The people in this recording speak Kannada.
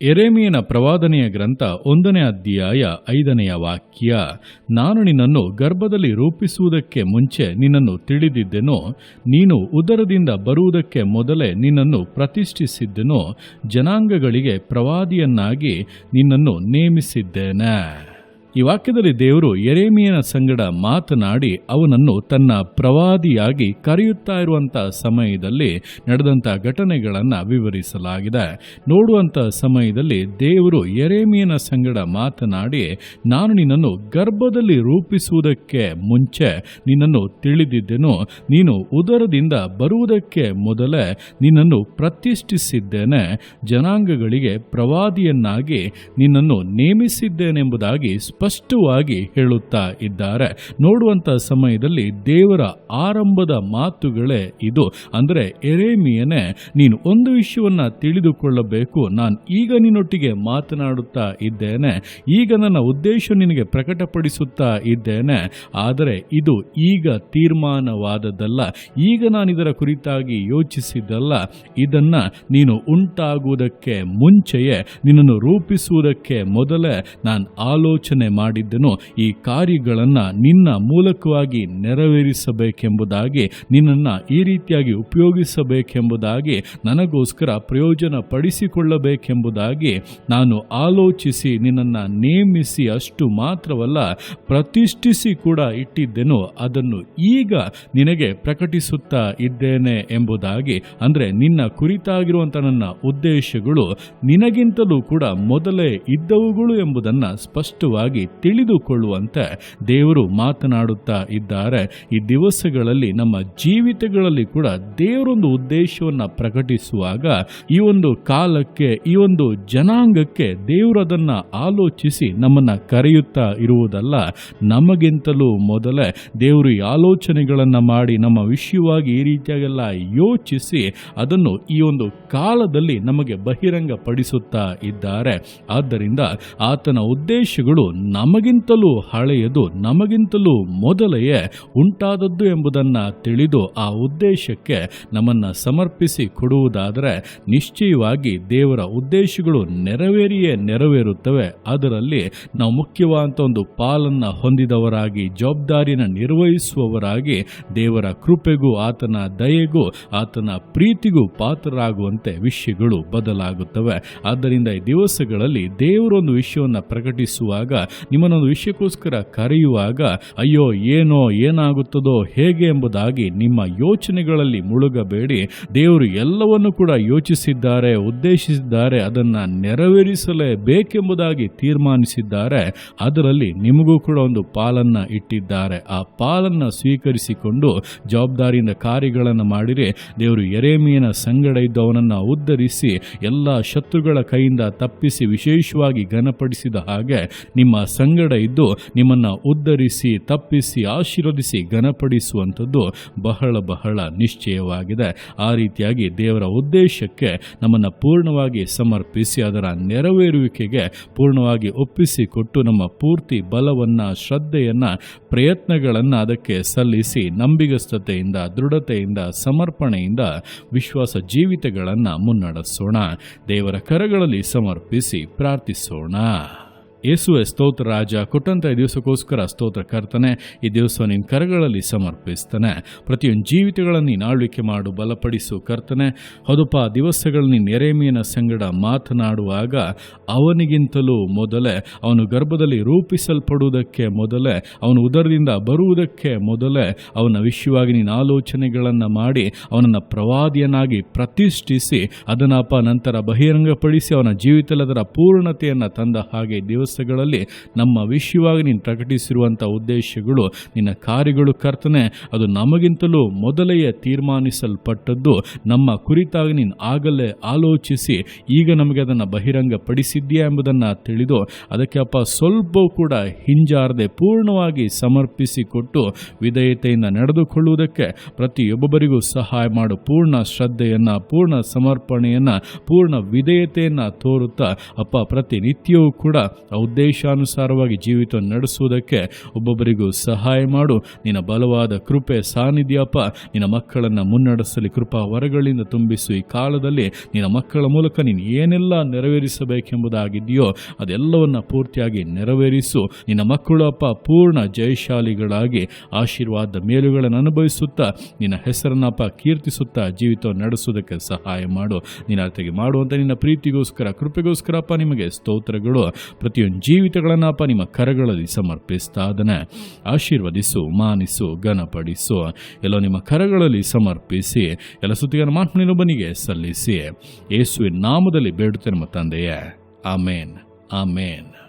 ಯೆರೆಮೀಯನ ಪ್ರವಾದನೆಯ ಗ್ರಂಥ 1ನೇ ಅಧ್ಯಾಯ 5ನೇ ವಾಕ್ಯ. ನಾನು ನಿನ್ನನ್ನು ಗರ್ಭದಲ್ಲಿ ರೂಪಿಸುವುದಕ್ಕೆ ಮುಂಚೆ ನಿನ್ನನ್ನು ತಿಳಿದಿದ್ದೆನೋ, ನೀನು ಉದರದಿಂದ ಬರುವುದಕ್ಕೆ ಮೊದಲೇ ನಿನ್ನನ್ನು ಪ್ರತಿಷ್ಠಿಸಿದ್ದೆನೋ, ಜನಾಂಗಗಳಿಗೆ ಪ್ರವಾದಿಯನ್ನಾಗಿ ನಿನ್ನನ್ನು ನೇಮಿಸಿದ್ದೇನೆ. ಈ ವಾಕ್ಯದಲ್ಲಿ ದೇವರು ಯೆರೆಮೀಯನ ಸಂಗಡ ಮಾತನಾಡಿ ಅವನನ್ನು ತನ್ನ ಪ್ರವಾದಿಯಾಗಿ ಕರೆಯುತ್ತಾ ಇರುವಂಥ ಸಮಯದಲ್ಲಿ ನಡೆದಂಥ ಘಟನೆಗಳನ್ನು ವಿವರಿಸಲಾಗಿದೆ. ನೋಡುವಂಥ ಸಮಯದಲ್ಲಿ ದೇವರು ಯೆರೆಮೀಯನ ಸಂಗಡ ಮಾತನಾಡಿ, ನಾನು ನಿನ್ನನ್ನು ಗರ್ಭದಲ್ಲಿ ರೂಪಿಸುವುದಕ್ಕೆ ಮುಂಚೆ ನಿನ್ನನ್ನು ತಿಳಿದಿದ್ದೆನೋ, ನೀನು ಉದರದಿಂದ ಬರುವುದಕ್ಕೆ ಮೊದಲೇ ನಿನ್ನನ್ನು ಪ್ರತಿಷ್ಠಿಸಿದ್ದೇನೆ, ಜನಾಂಗಗಳಿಗೆ ಪ್ರವಾದಿಯನ್ನಾಗಿ ನಿನ್ನನ್ನು ನೇಮಿಸಿದ್ದೇನೆಂಬುದಾಗಿ ಸ್ಪಷ್ಟವಾಗಿ ಹೇಳುತ್ತಾ ಇದ್ದಾರೆ. ನೋಡುವಂಥ ಸಮಯದಲ್ಲಿ ದೇವರ ಆರಂಭದ ಮಾತುಗಳೇ ಇದು. ಅಂದರೆ ಯೆರೆಮೀಯನೇ, ನೀನು ಒಂದು ವಿಷಯವನ್ನು ತಿಳಿದುಕೊಳ್ಳಬೇಕು, ನಾನು ಈಗ ನಿನ್ನೊಟ್ಟಿಗೆ ಮಾತನಾಡುತ್ತಾ ಇದ್ದೇನೆ, ಈಗ ನನ್ನ ಉದ್ದೇಶ ನಿನಗೆ ಪ್ರಕಟಪಡಿಸುತ್ತಾ ಇದ್ದೇನೆ, ಆದರೆ ಇದು ಈಗ ತೀರ್ಮಾನವಾದದ್ದಲ್ಲ, ಈಗ ನಾನು ಇದರ ಕುರಿತಾಗಿ ಯೋಚಿಸಿದ್ದಲ್ಲ, ಇದನ್ನ ನೀನು ಉಂಟಾಗುವುದಕ್ಕೆ ಮುಂಚೆಯೇ, ನಿನ್ನನ್ನು ರೂಪಿಸುವುದಕ್ಕೆ ಮೊದಲೇ ನಾನು ಆಲೋಚನೆ ಮಾಡಿದ್ದೆನು. ಈ ಕಾರ್ಯಗಳನ್ನು ನಿನ್ನ ಮೂಲಕವಾಗಿ ನೆರವೇರಿಸಬೇಕೆಂಬುದಾಗಿ, ನಿನ್ನನ್ನು ಈ ರೀತಿಯಾಗಿ ಉಪಯೋಗಿಸಬೇಕೆಂಬುದಾಗಿ, ನನಗೋಸ್ಕರ ಪ್ರಯೋಜನ ಪಡಿಸಿಕೊಳ್ಳಬೇಕೆಂಬುದಾಗಿ ನಾನು ಆಲೋಚಿಸಿ ನಿನ್ನನ್ನು ನೇಮಿಸಿ, ಅಷ್ಟು ಮಾತ್ರವಲ್ಲ ಪ್ರತಿಷ್ಠಿಸಿ ಕೂಡ ಇಟ್ಟಿದ್ದೆನು, ಅದನ್ನು ಈಗ ನಿನಗೆ ಪ್ರಕಟಿಸುತ್ತಾ ಇದ್ದೇನೆ ಎಂಬುದಾಗಿ. ಅಂದರೆ ನಿನ್ನ ಕುರಿತಾಗಿರುವಂಥ ನನ್ನ ಉದ್ದೇಶಗಳು ನಿನಗಿಂತಲೂ ಕೂಡ ಮೊದಲೇ ಇದ್ದವುಗಳು ಎಂಬುದನ್ನು ಸ್ಪಷ್ಟವಾಗಿ ತಿಳಿದುಕೊಳ್ಳುವಂತೆ ದೇವರು ಮಾತನಾಡುತ್ತಾ ಇದ್ದಾರೆ. ಈ ದಿವಸಗಳಲ್ಲಿ ನಮ್ಮ ಜೀವಿತಗಳಲ್ಲಿ ಕೂಡ ದೇವರೊಂದು ಉದ್ದೇಶವನ್ನು ಪ್ರಕಟಿಸುವಾಗ, ಈ ಒಂದು ಕಾಲಕ್ಕೆ, ಈ ಒಂದು ಜನಾಂಗಕ್ಕೆ ದೇವರು ಅದನ್ನ ಆಲೋಚಿಸಿ ನಮ್ಮನ್ನ ಕರೆಯುತ್ತಾ ಇರುವುದಲ್ಲ, ನಮಗಿಂತಲೂ ಮೊದಲೇ ದೇವರು ಈ ಆಲೋಚನೆಗಳನ್ನು ಮಾಡಿ ನಮ್ಮ ವಿಷಯವಾಗಿ ಈ ರೀತಿಯಾಗೆಲ್ಲ ಯೋಚಿಸಿ ಅದನ್ನು ಈ ಒಂದು ಕಾಲದಲ್ಲಿ ನಮಗೆ ಬಹಿರಂಗ ಪಡಿಸುತ್ತಾ ಇದ್ದಾರೆ. ಆದ್ದರಿಂದ ಆತನ ಉದ್ದೇಶಗಳು ನಮಗಿಂತಲೂ ಹಳೆಯದು, ನಮಗಿಂತಲೂ ಮೊದಲೆಯೇ ಉಂಟಾದದ್ದು ಎಂಬುದನ್ನು ತಿಳಿದು ಆ ಉದ್ದೇಶಕ್ಕೆ ನಮ್ಮನ್ನು ಸಮರ್ಪಿಸಿ ಕೊಡುವುದಾದರೆ ನಿಶ್ಚಯವಾಗಿ ದೇವರ ಉದ್ದೇಶಗಳು ನೆರವೇರಿಯೇ ನೆರವೇರುತ್ತವೆ. ಅದರಲ್ಲಿ ನಾವು ಮುಖ್ಯವಾದಂಥ ಒಂದು ಪಾಲನ್ನು ಹೊಂದಿದವರಾಗಿ, ಜವಾಬ್ದಾರಿಯನ್ನು ನಿರ್ವಹಿಸುವವರಾಗಿ, ದೇವರ ಕೃಪೆಗೂ ಆತನ ದಯೆಗೂ ಆತನ ಪ್ರೀತಿಗೂ ಪಾತ್ರರಾಗುವಂತೆ ವಿಷಯಗಳು ಬದಲಾಗುತ್ತವೆ. ಆದ್ದರಿಂದ ಈ ದಿವಸಗಳಲ್ಲಿ ದೇವರೊಂದು ವಿಷಯವನ್ನು ಪ್ರಕಟಿಸುವಾಗ, ನಿಮ್ಮನ್ನೊಂದು ವಿಷಯಕ್ಕೋಸ್ಕರ ಕರೆಯುವಾಗ, ಅಯ್ಯೋ ಏನೋ ಏನಾಗುತ್ತದೋ ಹೇಗೆ ಎಂಬುದಾಗಿ ನಿಮ್ಮ ಯೋಚನೆಗಳಲ್ಲಿ ಮುಳುಗಬೇಡಿ. ದೇವರು ಎಲ್ಲವನ್ನು ಕೂಡ ಯೋಚಿಸಿದ್ದಾರೆ, ಉದ್ದೇಶಿಸಿದ್ದಾರೆ, ಅದನ್ನು ನೆರವೇರಿಸಲೇಬೇಕೆಂಬುದಾಗಿ ತೀರ್ಮಾನಿಸಿದ್ದಾರೆ. ಅದರಲ್ಲಿ ನಿಮಗೂ ಕೂಡ ಒಂದು ಪಾಲನ್ನು ಇಟ್ಟಿದ್ದಾರೆ. ಆ ಪಾಲನ್ನು ಸ್ವೀಕರಿಸಿಕೊಂಡು ಜವಾಬ್ದಾರಿಯಿಂದ ಕಾರ್ಯಗಳನ್ನು ಮಾಡಿರಿ. ದೇವರು ಯೆರೆಮೀಯನ ಸಂಗಡ ಇದ್ದು ಅವನನ್ನು ಉದ್ಧರಿಸಿ ಎಲ್ಲ ಶತ್ರುಗಳ ಕೈಯಿಂದ ತಪ್ಪಿಸಿ ವಿಶೇಷವಾಗಿ ಘನಪಡಿಸಿದ ಹಾಗೆ ನಿಮ್ಮ ಸಂಗಡ ಇದ್ದು ನಿಮ್ಮನ್ನು ಉದ್ಧರಿಸಿ, ತಪ್ಪಿಸಿ, ಆಶೀರ್ವದಿಸಿ ಘನಪಡಿಸುವಂಥದ್ದು ಬಹಳ ಬಹಳ ನಿಶ್ಚಯವಾಗಿದೆ. ಆ ರೀತಿಯಾಗಿ ದೇವರ ಉದ್ದೇಶಕ್ಕೆ ನಮ್ಮನ್ನು ಪೂರ್ಣವಾಗಿ ಸಮರ್ಪಿಸಿ ಅದರ ನೆರವೇರುವಿಕೆಗೆ ಪೂರ್ಣವಾಗಿ ಒಪ್ಪಿಸಿಕೊಟ್ಟು ನಮ್ಮ ಪೂರ್ತಿ ಬಲವನ್ನು, ಶ್ರದ್ಧೆಯನ್ನು, ಪ್ರಯತ್ನಗಳನ್ನು ಅದಕ್ಕೆ ಸಲ್ಲಿಸಿ ನಂಬಿಗಸ್ತತೆಯಿಂದ, ದೃಢತೆಯಿಂದ, ಸಮರ್ಪಣೆಯಿಂದ ವಿಶ್ವಾಸ ಜೀವಿತಗಳನ್ನು ಮುನ್ನಡೆಸೋಣ. ದೇವರ ಕರಗಳಲ್ಲಿ ಸಮರ್ಪಿಸಿ ಪ್ರಾರ್ಥಿಸೋಣ. ಯೇಸುವೆ ಸ್ತೋತ್ರ ರಾಜ, ಕೊಟ್ಟಂಥ ಈ ದಿವಸಕ್ಕೋಸ್ಕರ ಸ್ತೋತ್ರ ಕರ್ತನೆ. ಈ ದಿವಸ ನಿನ್ನ ಕರಗಳಲ್ಲಿ ಸಮರ್ಪಿಸ್ತಾನೆ. ಪ್ರತಿಯೊಂದು ಜೀವಿತಗಳನ್ನು ನೀನು ಆಳ್ವಿಕೆ ಮಾಡು, ಬಲಪಡಿಸು ಕರ್ತನೆ. ಹೌದಪ್ಪ, ದಿವಸಗಳು ನೀನು ಯೆರೆಮೀಯನ ಸಂಗಡ ಮಾತನಾಡುವಾಗ ಅವನಿಗಿಂತಲೂ ಮೊದಲೇ, ಅವನು ಗರ್ಭದಲ್ಲಿ ರೂಪಿಸಲ್ಪಡುವುದಕ್ಕೆ ಮೊದಲೇ, ಅವನು ಉದರದಿಂದ ಬರುವುದಕ್ಕೆ ಮೊದಲೇ ಅವನ ವಿಷಯವಾಗಿ ನೀನು ಆಲೋಚನೆಗಳನ್ನು ಮಾಡಿ ಅವನನ್ನು ಪ್ರವಾದಿಯನ್ನಾಗಿ ಪ್ರತಿಷ್ಠಿಸಿ ಅದನ್ನಪ್ಪ ನಂತರ ಬಹಿರಂಗಪಡಿಸಿ ಅವನ ಜೀವಿತದಲ್ಲಿ ಅದರ ಪೂರ್ಣತೆಯನ್ನು ತಂದ ಹಾಗೆ ದಿವಸಗಳಲ್ಲಿ ನಮ್ಮ ವಿಷಯವಾಗಿ ನೀನು ಪ್ರಕಟಿಸಿರುವಂಥ ಉದ್ದೇಶಗಳು, ನಿನ್ನ ಕಾರ್ಯಗಳು ಕರ್ತನೆ, ಅದು ನಮಗಿಂತಲೂ ಮೊದಲೆಯೇ ತೀರ್ಮಾನಿಸಲ್ಪಟ್ಟದ್ದು. ನಮ್ಮ ಕುರಿತಾಗಿ ನೀನು ಆಗಲೇ ಆಲೋಚಿಸಿ ಈಗ ನಮಗೆ ಅದನ್ನು ಬಹಿರಂಗಪಡಿಸಿದ್ದೀಯಾ ಎಂಬುದನ್ನು ತಿಳಿದು ಅದಕ್ಕೆ ಅಪ್ಪ ಸ್ವಲ್ಪ ಕೂಡ ಹಿಂಜಾರದೆ ಪೂರ್ಣವಾಗಿ ಸಮರ್ಪಿಸಿಕೊಟ್ಟು ವಿಧೇಯತೆಯಿಂದ ನಡೆದುಕೊಳ್ಳುವುದಕ್ಕೆ ಪ್ರತಿಯೊಬ್ಬರಿಗೂ ಸಹಾಯ ಮಾಡು. ಪೂರ್ಣ ಶ್ರದ್ಧೆಯನ್ನು, ಪೂರ್ಣ ಸಮರ್ಪಣೆಯನ್ನು, ಪೂರ್ಣ ವಿಧೇಯತೆಯನ್ನು ತೋರುತ್ತಾ ಅಪ್ಪ ಪ್ರತಿನಿತ್ಯವೂ ಕೂಡ ಆ ಉದ್ದೇಶಾನುಸಾರವಾಗಿ ಜೀವಿತ ನಡೆಸುವುದಕ್ಕೆ ಒಬ್ಬೊಬ್ಬರಿಗೂ ಸಹಾಯ ಮಾಡು. ನಿನ್ನ ಬಲವಾದ ಕೃಪೆ ಸಾನ್ನಿಧ್ಯಪ್ಪ ನಿನ್ನ ಮಕ್ಕಳನ್ನು ಮುನ್ನಡೆಸಲಿ. ಕೃಪಾ ವರಗಳಿಂದ ತುಂಬಿಸು. ಈ ಕಾಲದಲ್ಲಿ ನಿನ್ನ ಮಕ್ಕಳ ಮೂಲಕ ನೀನು ಏನೆಲ್ಲ ನೆರವೇರಿಸಬೇಕೆಂಬುದಾಗಿದೆಯೋ ಅದೆಲ್ಲವನ್ನ ಪೂರ್ತಿಯಾಗಿ ನೆರವೇರಿಸು. ನಿನ್ನ ಮಕ್ಕಳು ಅಪ್ಪ ಪೂರ್ಣ ಜಯಶಾಲಿಗಳಾಗಿ ಆಶೀರ್ವಾದ ಮೇಲುಗಳನ್ನು ಅನುಭವಿಸುತ್ತಾ ನಿನ್ನ ಹೆಸರನ್ನಪ್ಪ ಕೀರ್ತಿಸುತ್ತಾ ಜೀವಿತ ನಡೆಸುವುದಕ್ಕೆ ಸಹಾಯ ಮಾಡು. ನಿನ್ನ ಅರ್ಥಗೆ ಮಾಡುವಂಥ ನಿನ್ನ ಪ್ರೀತಿಗೋಸ್ಕರ ಕೃಪೆಗೋಸ್ಕರಪ್ಪ ನಿಮಗೆ ಸ್ತೋತ್ರಗಳು. ಪ್ರತಿಯೊಂದು ಜೀವಿತಗಳನ್ನಪ್ಪ ನಿಮ್ಮ ಕರಗಳಲ್ಲಿ ಸಮರ್ಪಿಸ್ತಾ ಅದನ್ನು ಆಶೀರ್ವದಿಸು, ಮಾನಿಸು, ಘನಪಡಿಸು. ಎಲ್ಲೋ ನಿಮ್ಮ ಕರಗಳಲ್ಲಿ ಸಮರ್ಪಿಸಿ ಎಲ್ಲ ಸ್ತುತಿಯನ್ನು ಮಾತನಿನೊಬ್ಬನಿಗೆ ಸಲ್ಲಿಸಿ ಯೇಸುವಿನ ನಾಮದಲ್ಲಿ ಬೇಡುತ್ತೇನೆ ನಮ್ಮ ತಂದೆಯೇ. ಆಮೇನ್, ಆಮೇನ್.